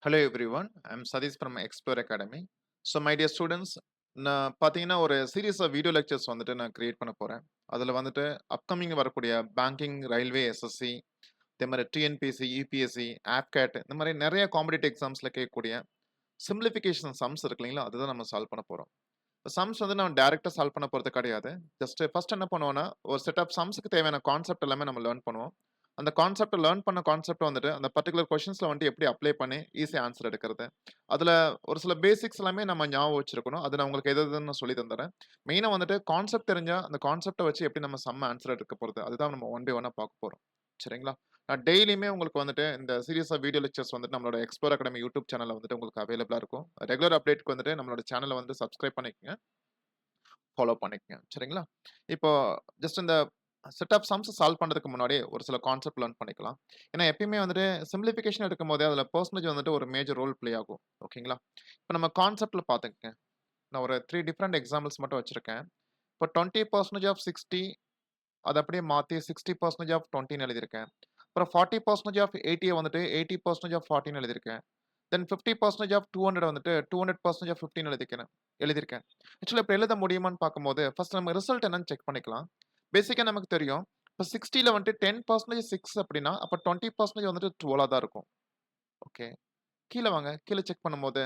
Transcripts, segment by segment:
Hello everyone, I'm Sadish from Explore Academy. So my dear students, நான் பார்த்தீங்கன்னா ஒரு series of video lectures வந்துட்டு நான் கிரியேட் பண்ண போறேன். அதில் வந்துட்டு அப்கமிங் வரக்கூடிய பேங்கிங், ரயில்வே, எஸ்எஸ்சி, இதே மாதிரி டிஎன்பிஎஸ்சி, யூபிஎஸ்சி, ஆப்கேட் இந்த மாதிரி நிறைய காம்படிட்டிவ் எக்ஸாம்ஸில் கேட்கக்கூடிய சிம்பிளிஃபிகேஷன் சம்ஸ் இருக்கு இல்லைங்களா, அதுதான் நம்ம சால்வ் பண்ண போகிறோம். சம்ஸ் வந்து நம்ம டேரெக்டாக சால்வ் பண்ண போகிறது கிடையாது. ஜஸ்ட் ஃபர்ஸ்ட் என்ன பண்ணுவோம்னா, ஒரு செட் ஆஃப் சம்ஸுக்கு தேவையான கான்செப்ட் எல்லாமே நம்ம லேர்ன் பண்ணுவோம். அந்த கான்செப்ட் லேர்ன் பண்ண கான்செப்ட் வந்துட்டு அந்த பர்டிகுலர் கொஷின்ஸ்ல வந்துட்டு எப்படி அப்ளை பண்ணி ஈஸியாக ஆன்சர் எடுக்கிறது. அதுல ஒரு சில பேசிக்ஸ் எல்லாமே நம்ம ஞாபகம் வச்சிருக்கணும். அது நான் உங்களுக்கு எது எதுன்னு சொல்லி தந்துறேன். மெயினா வந்துட்டு கான்செப்ட் தெரிஞ்சா அந்த கான்செப்ட வச்சு எப்படி நம்ம சம் ஆன்சர் எடுக்க போறது. அதுதான் நம்ம ஒன் பை ஒன்னா பார்க்க போறோம். சரிங்களா? நான் டெய்லியுமே உங்களுக்கு வந்துட்டு இந்த சீரிஸ் ஆஃப் வீடியோ லெக்சர்ஸ் வந்துட்டு நம்மளோட எக்ஸ்ப்ளோர் அகாடமி யூடியூப் சேனல்ல வந்துட்டு உங்களுக்கு அவைலபிளா இருக்கும். ரெகுலர் அப்டேட்க்கு வந்துட்டு நம்மளோட சேனலை வந்து சப்ஸ்கிரைப் பண்ணிக்கங்க, ஃபாலோ பண்ணிக்கங்க. சரிங்களா? இப்போ ஜஸ்ட் இந்த செட் ஆஃப் சம்ஸ் சால்வ் பண்றதுக்கு முன்னாடி ஒரு சில கான்செப்ட் லேர்ன் பண்ணிக்கலாம். ஏன்னா எப்பயுமே வந்துட்டு சிம்பிளிஃபிகேஷன் எடுக்கும்போதே அதுல பெர்சன்டேஜ் வந்துட்டு ஒரு மேஜர் ரோல் ப்ளே ஆகும். ஓகேங்களா? இப்போ நம்ம கான்செப்ட்ல பார்த்துக்கங்க. நான் ஒரு 3 டிஃபரெண்ட் எக்ஸாம்பிள்ஸ் மட்டும் வச்சிருக்கேன். இப்போ 20% ஆஃப் 60 அத அப்படியே மாத்தி 60% ஆஃப் 20ன்னு எழுதியிருக்கேன். அப்புறம் 40% ஆஃப் 80 வந்துட்டு 80% ஆஃப் 40ன்னு எழுதியிருக்கேன். தென் 50% ஆஃப் 200 வந்துட்டு 200% ஆஃப் 15 எழுதியிருக்கேன். ஆக்சுவலா இப்ப எழுத முடியுமான்னு பார்க்கும்போது, ஃபர்ஸ்ட் நம்ம ரிசல்ட் என்னன்னு செக் பண்ணிக்கலாம். பேசிக்கா நமக்கு தெரியும். இப்ப 60ல வந்துட்டு 10% 6 அப்படின்னா, அப்ப 20% வந்துட்டு 12ஆ தான் இருக்கும். ஓகே. கீழ வாங்க. கீழ செக் பண்ணும்போது,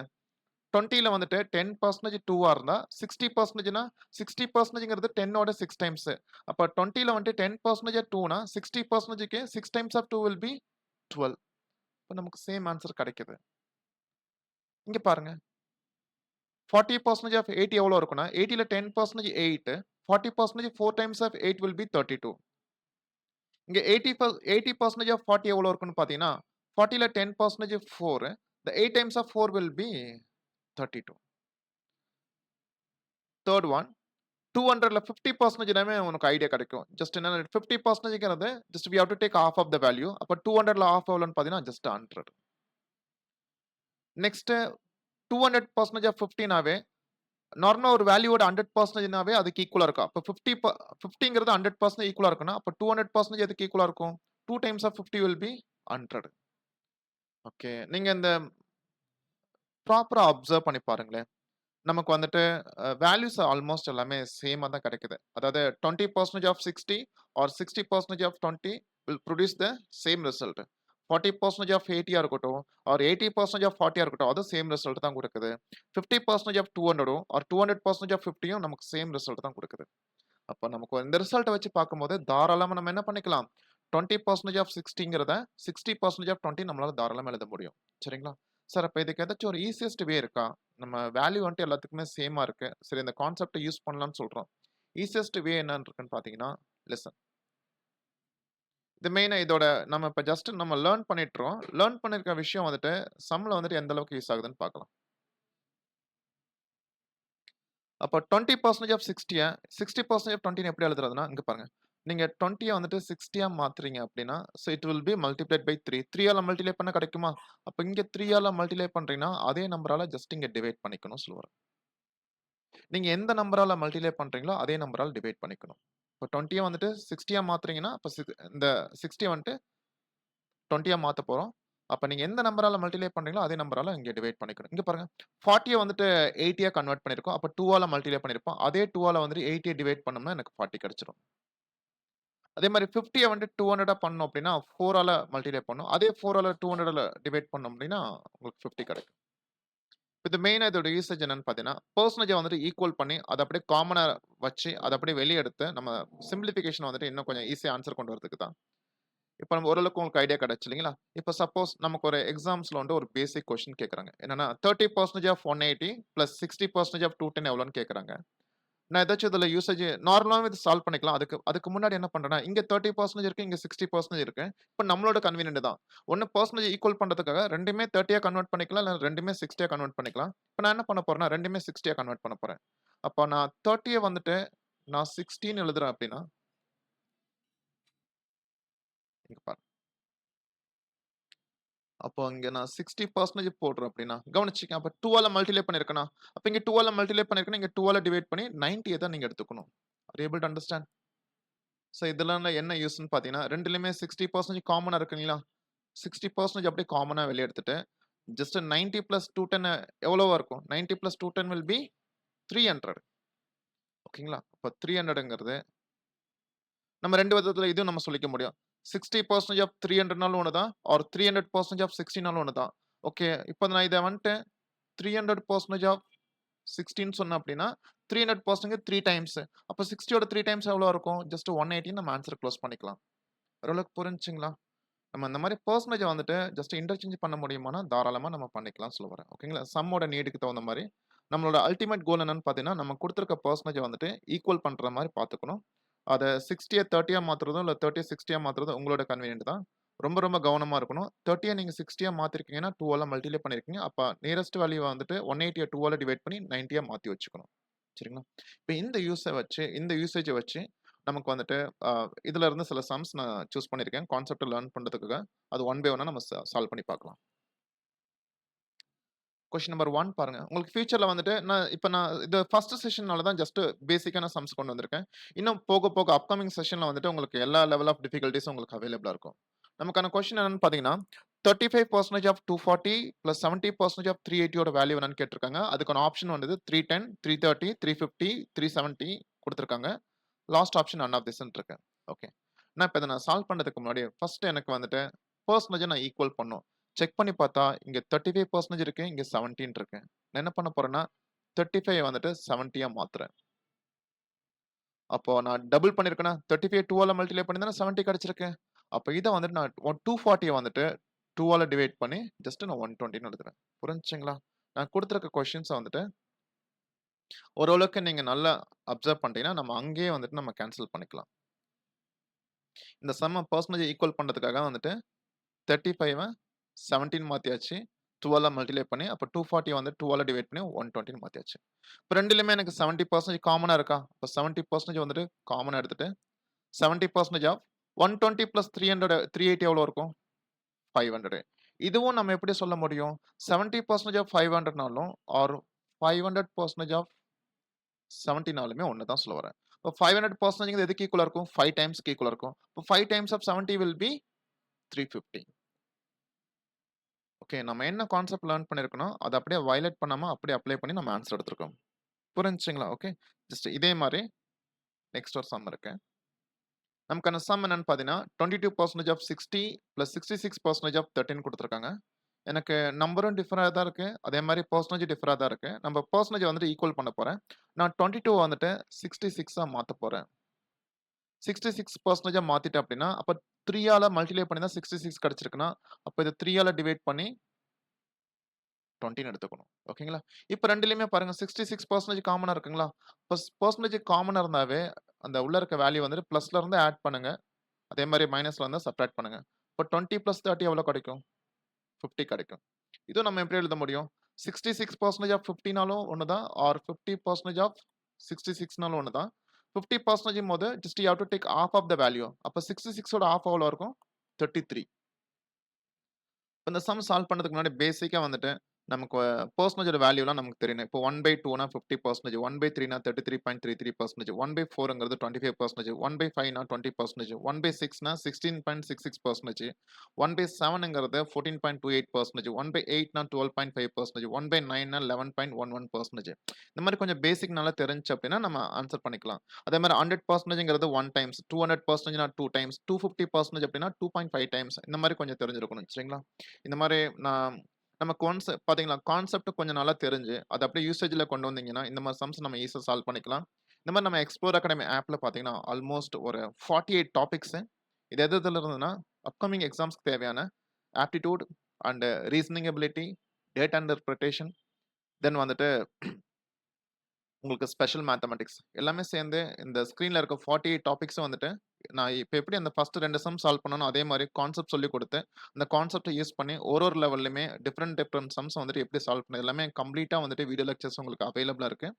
20ல வந்துட்டு 10% 2ஆ இருந்தா, 60%னா 60%ங்கிறது 10ஓட 6 டைம்ஸ். அப்ப 20ல வந்துட்டு 10% 2னா 60%க்கு 6 டைம்ஸ் ஆஃப் 2 வில் பி 12. இப்ப நமக்கு சேம் ஆன்சர் கிடைக்குது. இங்க பாருங்க. 40% ஆஃப் 80 எவ்வளோ இருக்குன்னா, 80ல 10% 8, 40% 4 டைம்ஸ் ஆஃப் 8 வில் பி 32. இங்க 80% ஆஃப் 40 எவ்வளோ இருக்குன்னு பார்த்தீங்கன்னா, 40ல 10% 4, the 8 times of 4 will be 32. Third one, 200ல 50%னாமே உனக்கு ஐடியா கிடைக்கும். ஜஸ்ட் என்னன்னா 50%ங்கிறது just we have to take half of the value. அப்ப 200ல half எவ்வளோன்னு பார்த்தீங்கன்னா, ஜஸ்ட் 100. நெக்ஸ்ட் 200% ஆஃப் 50னாவே நார்மலா ஒரு வேல்யூவோட 100%னாவே அதுக்கு ஈக்குவலா இருக்கும். அப்ப 50ங்கிறது 100% ஈக்குவலா இருக்குன்னா, அப்ப 200% எதுக்கு ஈக்குவலா இருக்கும்? 2 times of 50 will be 100. Okay. நீங்க இந்த ப்ராப்பரா அப்சர்வ் பண்ணி பாருங்களேன். நமக்கு வந்துட்டு வேல்யூஸ் ஆல்மோஸ்ட் எல்லாமே சேமா தான் கிடைக்குது. அதாவது 20% of 60 or 60% of 20 will produce the same result. 40% of 80 இருக்கட்டும் ஆர் 80% ஆஃப் 40 இருக்கட்டும், அதுவும் சேம் ரிசல்ட் தான் கொடுக்குது. 50% ஆஃப் 200 ஆர் 200% ஆஃப் 50யும் நமக்கு சேம் ரிசல்ட் தான் கொடுக்குது. அப்ப நமக்கு இந்த ரிசல்ட்ட வச்சு பார்க்கும்போது தாராளமா நம்ம என்ன பண்ணிக்கலாம்? 20% ஆஃப் 60ங்கிறத 60% ஆஃப் 20 நம்மளால தாராளமா எழுத முடியும். சரிங்களா? சார் அப்ப இதுக்கு ஏதாச்சும் ஒரு ஈஸியஸ்ட் வே இருக்கா? நம்ம வேல்யூ வந்துட்டு எல்லாத்துக்குமே சேமா இருக்கு. சரி இந்த கான்செப்ட்ட யூஸ் பண்ணலாம்னு சொல்றோம். ஈஸியஸ்ட் வே என்னன்னு இருக்குன்னு பார்த்தீங்கன்னா, லிசன். இது மெயினா இதோட நம்ம இப்ப ஜஸ்ட் நம்ம லேர்ன் பண்ணிட்டுறோம். லேர்ன் பண்ணிருக்க விஷயம் வந்துட்டு சம்ல வந்துட்டு எந்த அளவுக்கு யூஸ் ஆகுதுன்னு பார்க்கலாம். அப்ப 20% ஆஃப் 60 60% ஆஃப் 20 எப்படி எழுதுறதுன்னா, இங்க பாருங்க. நீங்க 20 வந்துட்டு 60 மாத்துறீங்க அப்படின்னா, so it will be multiplied by 3. 3 ஆல மல்டிப்ளை பண்ணா கிடைக்குமா? அப்ப இங்க 3 ஆல மல்டிப்ளை பண்றீங்கன்னா, அதே நம்பரால ஜஸ்ட் இங்க டிவைட் பண்ணிக்கணும் சொல்லுவாரு. நீங்க எந்த நம்பரால மல்டிப்ளை பண்றீங்களோ, அதே நம்பரால டிவைட் பண்ணிக்கணும். இப்ப 20 வந்துட்டு 60 மாத்துறீங்கன்னா, அப்ப இந்த 60 வந்துட்டு 20 மாத்த போறோம். அப்ப நீங்க எந்த நம்பரால மல்டிப்ளை பண்றீங்களோ, அதே நம்பரால இங்க டிவைட் பண்ணிக்கணும். இங்க பாருங்க. 40 வந்துட்டு 80 கன்வெர்ட் பண்ணியிருக்கோம். அப்ப 2 ஆல மல்டிப்ளை பண்ணியிருப்போம். அதே 2 ஆல வந்துட்டு 80 டிவைட் பண்ணோம்னா எனக்கு 40 கிடைச்சிரும். அதே மாரி 50 வந்துட்டு 200 பண்ணோம் அப்படின்னா, 4 ஆல மல்டிப்ளை பண்ணணும். அதே 4 ஆல 200ல டிவைட் பண்ணோம் அப்படின்னா, உங்களுக்கு 50 கிடைக்கும். இது மெயினா இதோட யூசேஜ் என்னன்னு பார்த்தீங்கன்னா, பெர்சன்டேஜ வந்துட்டு ஈக்குவல் பண்ணி, அத அப்படியே காமனா வச்சு, அத அப்படியே வெளிய எடுத்து, நம்ம சிம்ப்ளிஃபிகேஷன் வந்துட்டு இன்னும் கொஞ்சம் ஈஸியா ஆன்சர் கொண்டு வரதுக்கு தான். இப்ப நம்ம ஓரளவுக்கு உங்களுக்கு ஐடியா கிடைச்சு இல்லைங்களா? இப்ப சப்போஸ் நமக்கு ஒரு எக்ஸாம்ஸ்ல வந்து ஒரு பேசிக் கொஸ்டின் கேட்கறாங்க. என்னன்னா 30% ஆஃப் 180 பிளஸ் 60% ஆஃப் 210 எவ்வளோன்னு கேட்கறாங்க. நான் ஏதாச்சும் இதுல யூசேஜ் நார்மலாவே இது சால்வ் பண்ணிக்கலாம். அதுக்கு அதுக்கு முன்னாடி என்ன பண்றேன்னா, இங்க 30% இருக்கு, இங்க 60% இருக்கு. இப்ப நம்மளோட கன்வீனியன்ட் தான். ஒண்ணு பெர்சன்டேஜ் ஈக்குவல் பண்றதுக்காக 2மே 30யா கன்வெர்ட் பண்ணிக்கலாம். இல்ல 2மே 60யா கன்வெர்ட் பண்ணிக்கலாம். இப்ப நான் என்ன பண்ண போறேன்னா, 2மே 60யா கன்வெர்ட் பண்ண போறேன். அப்ப நான் 30ய வந்துட்டு நான் 60ன்னு எழுதுறேன் அப்படின்னா, இங்க பாருங்க. அப்போ இங்க நான் 60% போடுறேன் அப்படின்னா, கவனிச்சுக்கங்க. அப்ப 2 ஆல மல்டிப்ளை பண்ணியிருக்கேனா? அப்ப இங்க 2 ஆல மல்டிப்ளை பண்ணியிருக்கேன்னா, இங்க 2 ஆல டிவைட் பண்ணி 90ய தான் நீங்க எடுத்துக்கணும். Are you able to understand? So இதெல்லாம் என்ன யூஸ்ன்னு பார்த்தீங்கன்னா, 2லயுமே 60% காமனா இருக்குங்களா? 60% அப்படியே காமனா வெளிய எடுத்துட்டு, ஜஸ்ட் 90 பிளஸ் 210 எவ்வளவா இருக்கும்? 90 பிளஸ் 210 வில் பி 300. ஓகேங்களா? அப்ப 300ங்கிறது நம்ம 2 விதத்துல இதுவும் நம்ம சொல்லிக்க முடியும். 60% ஆஃப் 300னாலும் ஒண்ணு தான். ஆர் 300% ஆஃப் 60னாலும் ஒண்ணு தான். ஓகே. இப்ப நான் இத வந்துட்டு 300% ஆஃப் 16 சொன்னேன் அப்படின்னா, 300% 3 டைம்ஸ். அப்ப 60யோட 3 டைம்ஸ் எவ்வளோ இருக்கும்? ஜஸ்ட் 180 நம்ம ஆன்ஸர் குளோஸ் பண்ணிக்கலாம். ஓரளவுக்கு புரிஞ்சுச்சுங்களா? நம்ம இந்த மாரி பெர்சன்டேஜ் வந்துட்டு ஜஸ்ட் இன்டர்சேஞ்ச் பண்ண முடியுமானா, தாராளமா நம்ம பண்ணிக்கலாம்னு சொல்ல வரேன். ஓகேங்களா? சம்மோட நீடுக்கு தகுந்த மாரி, நம்மளோட அல்டிமேட் கோல் என்னன்னு பார்த்தீங்கன்னா, நம்ம குடுத்திருக்க பெர்சன்டேஜ் வந்துட்டு ஈக்குவல் பண்ற மாரி பார்த்துக்கணும். அத 60ய 30யா மாத்துறதோ, இல்ல 30ய 60யா மாத்துறதோ உங்களோட கன்வீனியன்ட் தான். ரொம்ப ரொம்ப கவனமா இருக்கணும். 30ய நீங்க 60யா மாத்திருக்கீங்கன்னா, 2ஆல மல்டிப்ளை பண்ணியிருக்கீங்க. அப்ப நியரஸ்ட் வேல்யூவ வந்துட்டு 180ய 2ஆல டிவைட் பண்ணி 90யா மாத்தி வச்சுக்கணும். சரிங்களா? இப்ப இந்த யூசேஜ வச்சு நமக்கு வந்துட்டு இதுல இருந்து சில சம்ஸ் நான் சூஸ் பண்ணியிருக்கேன். கான்செப்ட்ட லேர்ன் பண்றதுக்காக. அது ஒன் பை ஒன்னா நம்ம சால்வ் பண்ணி பார்க்கலாம். கொஸ்டின் நம்பர் 1 பாருங்க. உங்களுக்கு ஃபியூச்சர்ல வந்துட்டு நான் இது ஃபர்ஸ்ட் செஷன்னால தான் ஜஸ்ட் பேசிக்கான சம்ஸ் கொண்டு வந்திருக்கேன். இன்னும் போக போக அப்கமிங் செஷன்ல வந்துட்டு உங்களுக்கு எல்லா லெவல் ஆஃப் டிஃபிகல்டீஸும் உங்களுக்கு அவைலபிளா இருக்கும். நமக்கான கொஸ்டின் என்னன்னு பார்த்தீங்கன்னா, 35% ஆஃப் 240 பிளஸ் 70% ஆஃப் 380 யோட வேல்யூ என்னன்னு கேட்டிருக்காங்க. அதுக்கான ஆப்ஷன் வந்தது 310, 330, 350, 370 குடுத்திருக்காங்க. லாஸ்ட் ஆப்ஷன் நன் ஆஃப் திஸ்ன்னு இருக்கு. ஓகே. நான் இப்ப இத சால்வ் பண்றதுக்கு முன்னாடி ஃபர்ஸ்ட் எனக்கு வந்துட்டு பெர்சன்டேஜ நான் ஈக்குவல் பண்ணணும். செக் பண்ணி பார்த்தா இங்க 35% இருக்கு. இங்க 17 இருக்கு. நான் என்ன பண்ண போறேன்னா 35 வந்துட்டு 70யா மாத்துறேன். அப்போ நான் டபுள் பண்ணியிருக்கேனா 35 2ஆல மல்டிப்ளை பண்ணி தானே 70 கிடைச்சிருக்கு. அப்ப இத வந்துட்டு நான் 240 வந்துட்டு 2ஆல டிவைட் பண்ணி ஜஸ்ட் நான் 120ன்னு எழுதுறேன். புரிஞ்சுச்சுங்களா? நான் குடுத்திருக்க கொஸ்டின்ஸ வந்துட்டு ஓரளவுக்கு நீங்க நல்லா அப்சர்வ் பண்ணிட்டீங்கன்னா, நம்ம அங்கேயே வந்துட்டு நம்ம கேன்சல் பண்ணிக்கலாம். இந்த சம்ம பெர்சன்டேஜ் ஈக்குவல் பண்றதுக்காக வந்துட்டு 35 17 மாத்தியாச்சு. 2ஆல மல்டிப்ளை பண்ணி அப்ப 240 வந்து 2ஆல டிவைட் பண்ணி 120ன்னு மாத்தியாச்சு. இப்ப ரெண்டுலயுமே எனக்கு 70% காமனா இருக்கா? அப்ப 70% வந்துட்டு காமனா எடுத்துட்டு 70% ஆஃப் 120 பிளஸ் 300 380 எவ்வளோ இருக்கும்? 500. இதுவும் நம்ம எப்படி சொல்ல முடியும்? 70% ஆஃப் 500னாலும் ஆர் 500% ஆஃப் 70னாலுமே ஒண்ணு தான் சொல்ல வரேன். இப்ப 500% எதுக்கு ஈக்குவலா இருக்கும்? 5 டைம்ஸ்க்கு ஈக்குவலா இருக்கும். இப்ப 5 times of 70 will be 350. Okay. நம்ம என்ன கான்செப்ட் லேர்ன் பண்ணியிருக்கோம், அத அப்படியே வயலேட் பண்ணாம அப்படியே அப்ளை பண்ணி நம்ம ஆன்ஸர் எடுத்திருக்கோம். புரிஞ்சுச்சுங்களா? ஓகே. ஜஸ்ட் இதே மாரி நெக்ஸ்ட் ஒரு சம் இருக்கு. நமக்கான சம் என்னன்னு பார்த்தீங்கன்னா, 22% ஆஃப் 60 பிளஸ் 66% ஆஃப் 13 குடுத்திருக்காங்க. எனக்கு நம்பரும் டிஃபரா தான் இருக்கு. அதே மாரி பெர்சன்டேஜ் டிஃபரா தான் இருக்கு. நம்ம பெர்சன்டேஜ் வந்துட்டு ஈக்குவல் பண்ண போறேன். நான் 22 வந்துட்டு 66ஆ மாத்தப் போறேன். 66% மாத்திட்டேன் அப்படின்னா, அப்ப 3ஆல மல்டிப்ளை பண்ணி தான் 66 கிடைச்சிருக்குன்னா, அப்ப இத 3ஆல டிவைட் பண்ணி 20ன்னு எடுத்துக்கணும். ஓகேங்களா? இப்ப 2லயுமே பாருங்க 66% காமனா இருக்குங்களா? பெர்சன்டேஜ் காமனா இருந்தாவே, அந்த உள்ள இருக்க வேல்யூ வந்துட்டு பிளஸ்ல இருந்து ஆட் பண்ணுங்க. அதே மாரி மைனஸ்ல இருந்தா சப்ட்ராக்ட் பண்ணுங்க. இப்ப 20 பிளஸ் 30 எவ்வளோ கிடைக்கும்? 50 கிடைக்கும். இதுவும் நம்ம எப்படி எழுத முடியும்? 66% ஆஃப் 50னாலும் ஒண்ணு தான். ஆர் 50% ஆஃப் 66னாலும் ஒண்ணு தான். 50% போது just you have to take half of the value. அப்ப 66ஓட ஹால்ஃப் எவ்வளோ இருக்கும்? 33. இந்த சம் சால்வ் பண்றதுக்கு முன்னாடி பேசிக்கா வந்துட்டு நமக்கு பெர்சன்டேஜோட வேல்யூலாம் நமக்கு தெரியணும். இப்போ 1/2னா 50%, 1/3னா 33.33%, 1/4ங்கிறது 25%, 1/5னா 20%, 1/6னா 16.66%, 1/7ங்கிறது 14.28%, 1/8னா 12.5%, 1/9னா 11.11%. இந்த மாதிரி கொஞ்சம் பேசிக் நல்லா தெரிஞ்சுச்சு அப்படின்னா நம்ம ஆன்சர் பண்ணிக்கலாம். அதே மாதிரி 100%ங்கிறது 1 டைம்ஸ், 200%னா 2 டைம்ஸ், 250% அப்படின்னா 2.5 டைம்ஸ். இந்த மாதிரி கொஞ்சம் தெரிஞ்சிருக்கணும் சரிங்களா? இந்த மாரி நம்ம பாத்தீங்களா, கான்செப்ட் கொஞ்சம் நல்லா தெரிஞ்சு, அத அப்படியே யூசேஜ்ல கொண்டு வந்தீங்கன்னா, இந்த மாரி சம்ஸ் நம்ம ஈஸியா சால்வ் பண்ணிக்கலாம். இந்த மாரி நம்ம எக்ஸ்ப்ளோர் அகாடமி ஆப்ல பாத்தீங்கன்னா, ஆல்மோஸ்ட் ஒரு 48 டாபிக்ஸ் இது எதுல இருந்ததுன்னா, அப்கமிங் எக்ஸாம்ஸ்க்கு தேவையான aptitude and reasoning ability, data interpretation, then வந்துட்டு உங்களுக்கு ஸ்பெஷல் மேத்தமேட்டிக்ஸ் எல்லாமே சேர்ந்து இந்த ஸ்க்ரீன்ல இருக்க 48 டாபிக்ஸும் வந்துட்டு, நான் இப்ப எப்படி அந்த ஃபர்ஸ்ட் 2 சம் சால்வ் பண்ணனோ, அதே மாரி கான்செப்ட் சொல்லிக் குடுத்து, அந்த கான்செப்ட்ட யூஸ் பண்ணி ஒரு லெவல்லயுமே டிஃபரெண்ட் சம்ஸ் வந்துட்டு எப்படி சால்வ் பண்ணது எல்லாமே கம்ப்ளீட்டா வந்துட்டு வீடியோ லெக்சர்ஸ் உங்களுக்கு அவைலபிளா இருக்கு.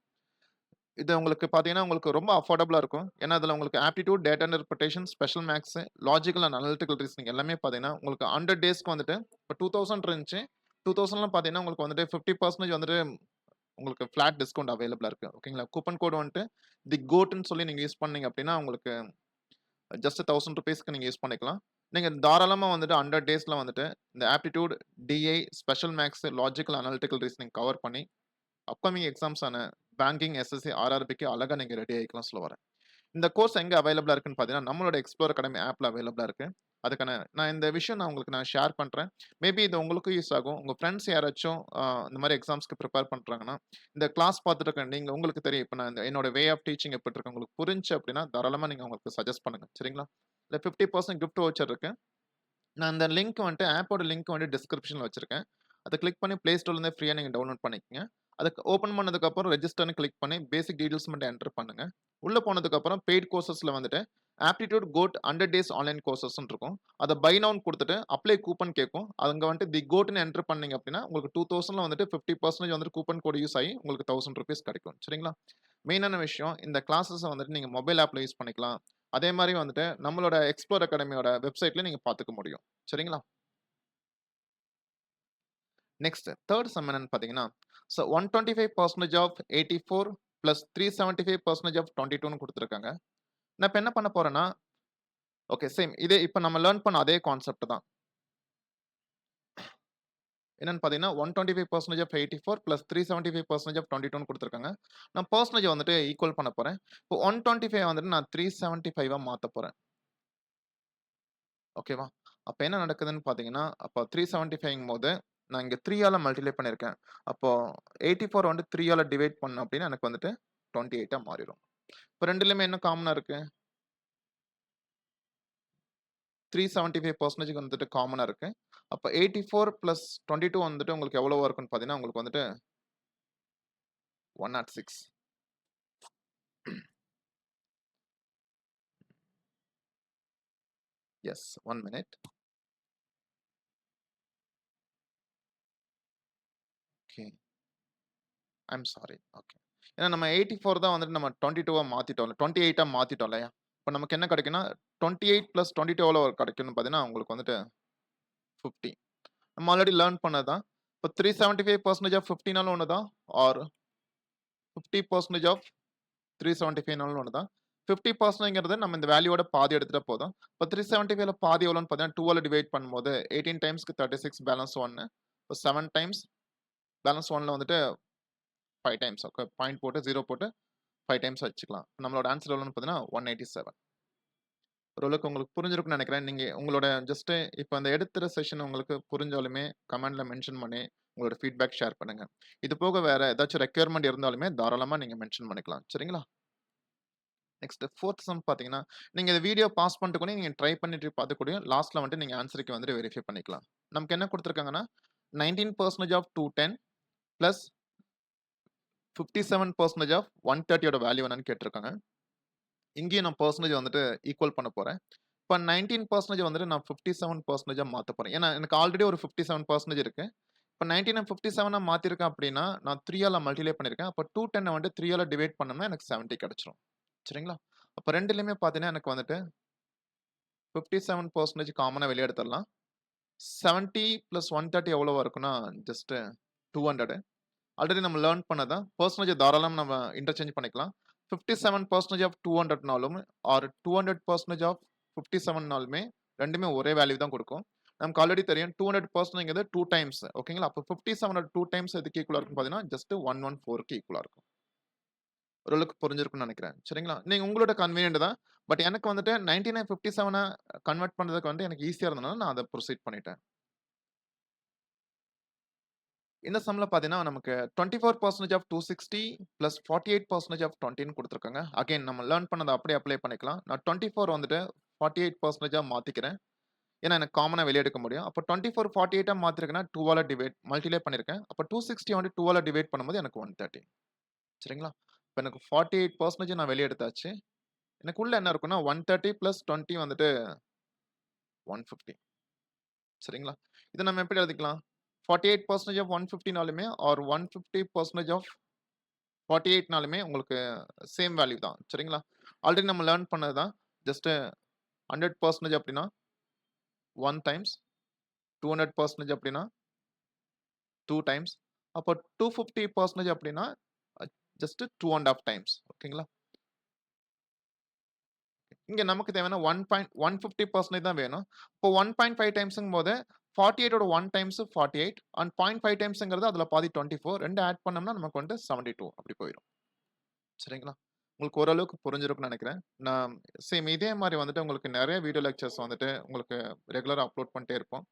இது உங்களுக்கு பார்த்தீங்கன்னா, உங்களுக்கு ரொம்ப அஃபோர்டபுளா இருக்கும். ஏன்னா, அதுல உங்களுக்கு aptitude, data interpretation, special maths, logical and analytical reasoning எல்லாமே பார்த்தீங்கன்னா, உங்களுக்கு 100 டேஸ்க்கு வந்துட்டு இப்ப 2000 இருந்துச்சு. 2000லாம் பார்த்தீங்கன்னா, உங்களுக்கு வந்துட்டு 50% வந்துட்டு உங்களுக்கு ஃபிளாட் டிஸ்கவுண்ட் அவைலபிளா இருக்கு. ஓகேங்களா? கூப்பன் கோட் வந்துட்டு தி கோட்ன்னு சொல்லி நீங்க யூஸ் பண்ணீங்க அப்படின்னா, உங்களுக்கு ஜஸ்ட் ₹1000க்கு நீங்க யூஸ் பண்ணிக்கலாம். நீங்க தாராளமா வந்துட்டு 100 டேஸ்ல வந்துட்டு இந்த aptitude, DI, special maths, logical analytical reasoning cover பண்ணி அப்கமிங் எக்ஸாம்ஸான பேங்கிங், எஸ்எஸ்சி, ஆர்ஆர்பிக்கு அழகா நீங்க ரெடி ஆயிக்கலாம் சொல்ல வரேன். இந்த கோர்ஸ் எங்க அவைலபிளா இருக்குன்னு பார்த்தீங்கன்னா, நம்மளோட எக்ஸ்ப்ளோர் அகாடமி ஆப்ல அவைலபிளா இருக்கு. அதுக்கான இந்த விஷயம் நான் உங்களுக்கு ஷேர் பண்றேன். மேபி இது உங்களுக்கும் யூஸ் ஆகும். உங்க ஃப்ரெண்ட்ஸ் யாராச்சும் இந்த மாரி எக்ஸாம்ஸ்க்கு பிரிப்பேர் பண்றாங்கன்னா, இந்த கிளாஸ் பார்த்துட்டு இருக்க நீங்க உங்களுக்கு தெரியும். இப்ப நான் என்னோட வே ஆஃப் டீச்சிங் எப்படி இருக்கு உங்களுக்கு புரிஞ்சுச்சு அப்படின்னா, தாராளமா நீங்க அவங்களுக்கு சஜெஸ்ட் பண்ணுங்க. சரிங்களா? இதுல 50% கிஃப்ட் வவுச்சர் இருக்கு. நான் இந்த லிங்க் வந்துட்டு ஆப்போட லிங்க் வந்துட்டு டிஸ்கிரிப்ஷன்ல வச்சிருக்கேன். அத கிளிக் பண்ணி Play Storeலருந்தே ஃப்ரீயா நீங்க டவுன்லோட் பண்ணிக்கங்க. அதுக்கு ஓப்பன் பண்ணதுக்கப்புறம் ரெஜிஸ்டர்ன்னு கிளிக் பண்ணி பேசிக் டீடெயில்ஸ் மட்டும் என்டர் பண்ணுங்க. உள்ள போனதுக்கப்புறம் பெய்ட் கோர்சஸ்ல வந்துட்டு ஆப்டிட்யூட் கோட் 100 டேஸ் ஆன்லைன் கோர்சஸ்ன்னு இருக்கும். அத பை நவுன்னு குடுத்துட்டு அப்ளை கூப்பன் கேட்கும். அங்க வந்துட்டு தி கோட்ன்னு என்டர் பண்ணீங்க அப்படின்னா, உங்களுக்கு 2000ல வந்துட்டு 50% வந்துட்டு கூப்பன் கோட் யூஸ் ஆகி உங்களுக்கு ₹1000 கிடைக்கும். சரிங்களா? மெயினான விஷயம் இந்த கிளாஸஸ வந்துட்டு நீங்க மொபைல் ஆப்ல யூஸ் பண்ணிக்கலாம். அதே மாரி வந்துட்டு நம்மளோட எக்ஸ்ப்ளோர் அகாடமியோட வெப்சைட்ல நீங்க பார்த்துக்க முடியும். சரிங்களா? நெக்ஸ்ட் 3 சம் என்னன்னு பார்த்தீங்கன்னா, 125% ஆஃப் 84 பிளஸ் 375% ஆஃப் 22ன்னு குடுத்துருக்காங்க. நான் இப்ப என்ன பண்ண போறேன்னா, ஓகே சேம் இதே இப்ப நம்ம லேர்ன் பண்ண அதே கான்செப்ட் தான். என்னன்னு பார்த்தீங்கன்னா, 125% ஆஃப் 84 பிளஸ் 375% ஆஃப் 22ன்னு குடுத்துருக்காங்க. நான் பெர்சன்டேஜ் வந்துட்டு ஈக்குவல் பண்ண போறேன். இப்போ 125 வந்துட்டு நான் 375ஆ மாத்த போறேன். ஓகேவா? அப்ப என்ன நடக்குதுன்னு பார்த்தீங்கன்னா, அப்ப 375ங்கும்போது நான் இங்க 3 ஆல மல்டிப்ளை பண்ணியிருக்கேன். அப்போ 84 வந்து 3 ஆல டிவைட் பண்ணோம் அப்டின்னா எனக்கு வந்துட்டு 28ஆ மாறிரும். இப்ப 2லயுமே என்ன காமனா இருக்கு? 375% வந்துட்டு காமனா இருக்கு. அப்ப 84 பிளஸ் 22 வந்துட்டு உங்களுக்கு எவ்வளவா இருக்குன்னு பார்த்தீங்கன்னா, உங்களுக்கு வந்துட்டு 106. Yes 1 minute. Okay. I am sorry. Okay. ஏன்னா நம்ம 84 தான் வந்துட்டு நம்ம 22வா மாத்திட்டோம்ல. 28ஆ மாத்திட்டோம் இல்லையா? இப்ப நமக்கு என்ன கிடைக்கும்னா, 28 பிளஸ் 22 எவ்வளோ கிடைக்கும்னு பார்த்தீங்கன்னா, உங்களுக்கு வந்துட்டு 50. நம்ம ஆல்ரெடி லேர்ன் பண்ணது தான். இப்ப 375% ஆஃப் 50னாலும் ஒண்ணு தான். ஆர் 50% ஆஃப் 375னாலும் ஒண்ணு தான். 50%ங்கிறது நம்ம இந்த வேல்யூவோட பாதி எடுத்துட்டா போதும். இப்ப 375ல பாதி எவ்வளோன்னு பார்த்தீங்கன்னா, 2ஆல டிவைட் பண்ணும்போது 18 டைம்ஸ்க்கு 36 பேலன்ஸ் 1. இப்போ 7 டைம்ஸ் பேலன்ஸ் 1ல வந்துட்டு 5 டைம்ஸ். ஓகே. பாயிண்ட் போட்டு 0 போட்டு 5 டைம்ஸ் வச்சுக்கலாம். நம்மளோட ஆன்சர் எவ்வளோன்னு பார்த்தீங்கன்னா 187. ஓரளவுக்கு உங்களுக்கு புரிஞ்சிருக்கும்னு நினைக்கிறேன். நீங்க உங்களோட ஜஸ்ட் இப்ப அந்த எடுத்துற செஷன் உங்களுக்கு புரிஞ்சாலுமே கமெண்ட்ல மென்ஷன் பண்ணி உங்களோட ஃபீட்பேக் ஷேர் பண்ணுங்க. இது போக வேற ஏதாச்சும் ரெக்யர்மென்ட் இருந்தாலுமே தாராளமா நீங்க மென்ஷன் பண்ணிக்கலாம். சரிங்களா? நெக்ஸ்ட் 4த் சம் பார்த்தீங்கன்னா, நீங்க இந்த வீடியோ பாஸ் பண்ணிட்டு கூட நீங்க ட்ரை பண்ணிட்டு பார்த்துக்கூடிய லாஸ்ட்ல வந்துட்டு நீங்க ஆன்சருக்கு வந்துட்டு வெரிஃபை பண்ணிக்கலாம். நமக்கு என்ன குடுத்துருக்காங்கன்னா, 19% ஆஃப் 210 பிளஸ் 57% ஆஃப் 130 யோட வேல்யூ என்னன்னு கேட்டிருக்காங்க. இங்கேயும் நான் பெர்சன்டேஜ் வந்துட்டு ஈக்குவல் பண்ண போறேன். இப்ப 19% வந்துட்டு நான் 57%ஆ மாத்த போறேன். ஏன்னா, எனக்கு ஆல்ரெடி ஒரு 57% இருக்கு. இப்ப 19 57ஆ மாத்திருக்கேன் அப்படின்னா, நான் 3 ஆல மல்டிப்ளை பண்ணியிருக்கேன். அப்ப 210 வந்துட்டு 3 ஆல டிவைட் பண்ணோம்னா எனக்கு 70 கிடைச்சிரும். சரிங்களா? அப்ப 2லயுமே பார்த்தீங்கன்னா, எனக்கு வந்துட்டு 57% காமனா வெளிய எடுத்துறலாம். 70 பிளஸ் 130 எவ்வளவா இருக்கும்னா, ஜஸ்ட் 200. ஆல்ரெடி நம்ம லேர்ன் பண்ணது தான். பெர்சன்டேஜ் தாராளமா நம்ம இன்டர்சேஞ்ச் பண்ணிக்கலாம். 57% ஆஃப் 200னாலும் ஆர் 200% ஆஃப் 57னாலுமே 2மே ஒரே வேல்யூ தான் குடுக்கும். நமக்கு ஆல்ரெடி தெரியும் 200%ங்கிறது 2 டைம்ஸ் ஓகேங்களா? அப்ப 57 2 டைம்ஸ் எதுக்கு ஈக்குவலா இருக்குன்னு பார்த்தீங்கன்னா, ஜஸ்ட் 114க்கு ஈக்குவலா இருக்கும். ஓரளவுக்கு புரிஞ்சிருக்கும்னு நெனைக்கிறேன். சரிங்களா? நீங்க உங்களோட கன்வீனியன்ட் தான். பட் எனக்கு வந்துட்டு 99 57 கன்வெர்ட் பண்றதுக்கு வந்து எனக்கு ஈஸியா இருந்தனால நான் அத ப்ரொசீட் பண்ணிட்டேன். இந்த சம்ல பார்த்தீங்கன்னா, நமக்கு 24% ஆஃப் 260 பிளஸ் 48% ஆஃப் 20ன்னு குடுத்துருக்காங்க. அகைன் நம்ம லேர்ன் பண்ணத அப்படியே அப்ளை பண்ணிக்கலாம். நான் 24 வந்துட்டு 48%ஆ மாத்திக்கிறேன். ஏன்னா, எனக்கு காமனா வெளிய எடுக்க முடியும். அப்ப 24 48ஆ மாத்திருக்கேன்னா, 2ஆல மல்டிப்ளை பண்ணியிருக்கேன். அப்ப 260 வந்து 2ஆல டிவைட் பண்ணும்போது எனக்கு 130. சரிங்களா? இப்ப எனக்கு 48% நான் வெளிய எடுத்தாச்சு. எனக்கு உள்ள என்ன இருக்கும்னா, 130 பிளஸ் 20 வந்துட்டு 150. சரிங்களா? இத நம்ம எப்படி எழுதிக்கலாம்? 48% ஆஃப் 150னாலுமே ஆர் 150% ஆஃப் 48னாலுமே உங்களுக்கு சேம் வேல்யூ தான். சரிங்களா? ஆல்ரெடி நம்ம லேர்ன் பண்ணது தான். ஜஸ்ட் 100% அப்படின்னா 1 டைம்ஸ், 200% அப்படின்னா 2 டைம்ஸ். அப்போ 250% அப்படின்னா ஜஸ்ட் 2 1/2 டைம்ஸ். ஓகேங்களா? இங்க நமக்கு தேவைன்னா 150% தான் வேணும். இப்போ 1.5 டைம்ஸ்ங்கும்போது 48 ஓட 1 டைம்ஸ் 48 அண்ட் 0.5 டைம்ஸ்ங்கிறது அதுல பாதி 24 2 ஆட் பண்ணோம்னா நமக்கு வந்து 72 அப்படி போயிரும். சரிங்களா? உங்களுக்கு ஓரளவுக்கு புரிஞ்சிருக்கும்னு நெனைக்கிறேன். நான் சேம் இதே மாரி வந்துட்டு உங்களுக்கு நெறைய வீடியோ லெக்சர்ஸ் வந்துட்டு உங்களுக்கு ரெகுலரா அப்லோட் பண்ணிட்டே இருப்போம்.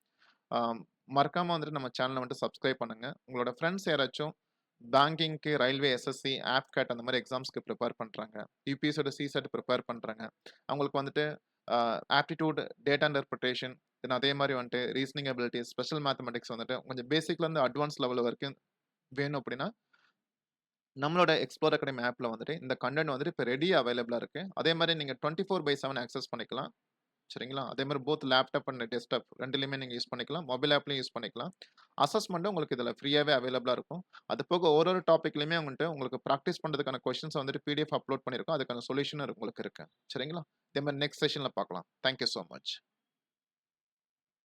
ஆம், மறக்காம வந்துட்டு நம்ம சேனல வந்துட்டு சப்ஸ்கிரைப் பண்ணுங்க. உங்களோட ஃப்ரெண்ட்ஸ் யாராச்சும் பேங்கிங்க்கு, ரயில்வே எஸ்எஸ்சி, ஆப்கேட் அந்த மாரி எக்ஸாம்ஸ்க்கு பிரிப்பேர் பண்றாங்க. யுபிஎஸ்ஸோட சிசெட் பிரிப்பேர் பண்றாங்க. அவங்களுக்கு வந்துட்டு அ ஆப்டிட்யூட், டேட்டா இன்டர்பிரிட்டேஷன், தென் அதே மாரி வந்துட்டு ரீசனிங் எபிலிட்டிஸ், ஸ்பெஷல் மேத்தமேட்டிக்ஸ் வந்துட்டு கொஞ்சம் பேசிக்ல இருந்து அட்வான்ஸ் லெவல் வரைக்கும் வேணும் அப்படின்னா, நம்மளோட எக்ஸ்ப்ளோர் அகாடமி ஆப்ல வந்துட்டு இந்த கன்டென்ட் வந்துட்டு இப்ப ரெடியா அவைலபிளா இருக்கு. அதே மாரி நீங்க 24/7 ஆக்சஸ் பண்ணிக்கலாம். சரிங்களா? அதே மாரி போத் லேப்டாப் அண்ட் டெஸ்க்டாப் 2லயுமே நீங்க யூஸ் பண்ணிக்கலாம். மொபைல் ஆப்லயும் யூஸ் பண்ணிக்கலாம். அசஸ்மென்ட்டும் உங்களுக்கு இதுல ஃப்ரீயாவே அவைலபிளா இருக்கும். அது போக ஒரு டாபிக்லயுமே வந்துட்டு உங்களுக்கு பிராக்டிஸ் பண்றதுக்கான கொஸ்டின்ஸ் வந்துட்டு பிடிஎஃப் அப்லோட் பண்ணியிருக்கோம். அதுக்கான சொல்யூஷனும் உங்களுக்கு இருக்கு. சரிங்களா? இதே மாரி நெக்ஸ்ட் செஷன்ல பார்க்கலாம். Thank you so much.